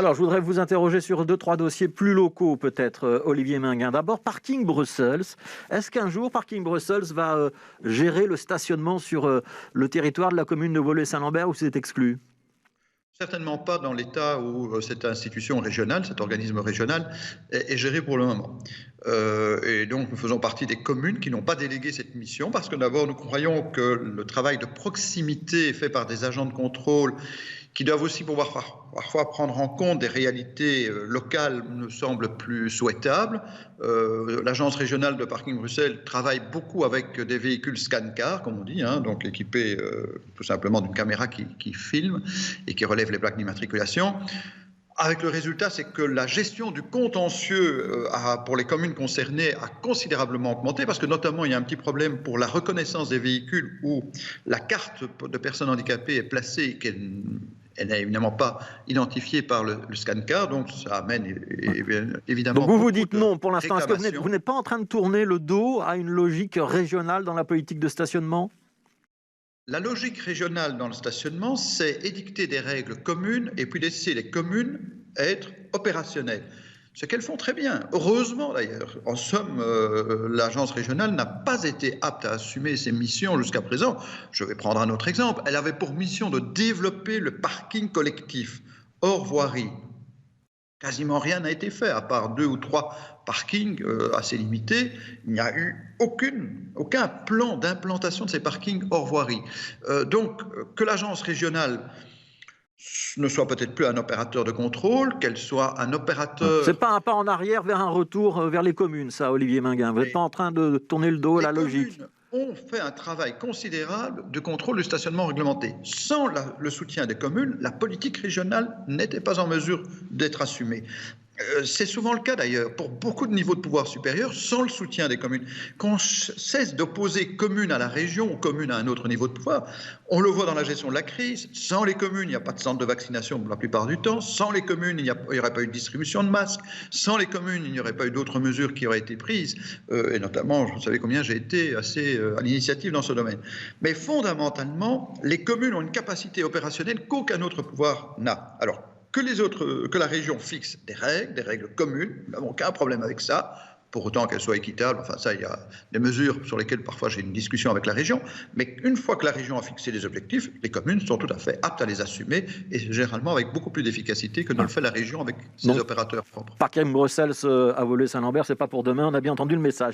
Alors, je voudrais vous interroger sur 2-3 dossiers plus locaux, peut-être, Olivier Minguin. D'abord, Parking Brussels. Est-ce qu'un jour, Parking Brussels va gérer le stationnement sur le territoire de la commune de Woluwe-Saint-Lambert ou c'est exclu? Certainement pas dans l'état où cette institution régionale, cet organisme régional est géré pour le moment. Et donc nous faisons partie des communes qui n'ont pas délégué cette mission parce que d'abord nous croyons que le travail de proximité fait par des agents de contrôle qui doivent aussi pouvoir parfois prendre en compte des réalités locales nous semble plus souhaitable. L'agence régionale de Parking Bruxelles travaille beaucoup avec des véhicules scan-car, comme on dit, hein, donc équipés tout simplement d'une caméra qui filme et qui relève les plaques d'immatriculation. Avec le résultat, c'est que la gestion du contentieux pour les communes concernées a considérablement augmenté parce que notamment il y a un petit problème pour la reconnaissance des véhicules où la carte de personnes handicapées est placée et qu'elle n'est évidemment pas identifiée par le scan-car, donc ça amène évidemment... Donc vous dites non pour l'instant. Est-ce que vous n'êtes pas en train de tourner le dos à une logique régionale dans la politique de stationnement ? La logique régionale dans le stationnement, c'est édicter des règles communes et puis laisser les communes être opérationnelles. Ce qu'elles font très bien, heureusement d'ailleurs. En somme, l'agence régionale n'a pas été apte à assumer ses missions jusqu'à présent. Je vais prendre un autre exemple. Elle avait pour mission de développer le parking collectif hors voirie. Quasiment rien n'a été fait, à part 2 ou 3 parkings assez limités. Il n'y a eu aucun plan d'implantation de ces parkings hors voirie. Donc, que l'agence régionale ne soit peut-être plus un opérateur de contrôle, qu'elle soit un opérateur... C'est pas un pas en arrière vers un retour vers les communes, ça, Olivier Minguin. Vous n'êtes pas en train de tourner le dos à la logique. On fait un travail considérable de contrôle du stationnement réglementé. Sans le soutien des communes, la politique régionale n'était pas en mesure d'être assumée. C'est souvent le cas d'ailleurs pour beaucoup de niveaux de pouvoir supérieurs sans le soutien des communes. Qu'on cesse d'opposer commune à la région ou commune à un autre niveau de pouvoir, on le voit dans la gestion de la crise. Sans les communes, il n'y a pas de centre de vaccination pour la plupart du temps. Sans les communes, il n'y aurait pas eu de distribution de masques. Sans les communes, il n'y aurait pas eu d'autres mesures qui auraient été prises. Et notamment, vous savez combien j'ai été assez à l'initiative dans ce domaine. Mais fondamentalement, les communes ont une capacité opérationnelle qu'aucun autre pouvoir n'a. Alors, que la région fixe des règles communes, nous n'avons aucun problème avec ça, pour autant qu'elles soient équitables. Enfin, ça, il y a des mesures sur lesquelles parfois j'ai une discussion avec la région, mais une fois que la région a fixé des objectifs, les communes sont tout à fait aptes à les assumer, et généralement avec beaucoup plus d'efficacité que ne le fait la région avec ses opérateurs propres. Parking Bruxelles à Woluwe-Saint-Lambert, c'est pas pour demain, on a bien entendu le message.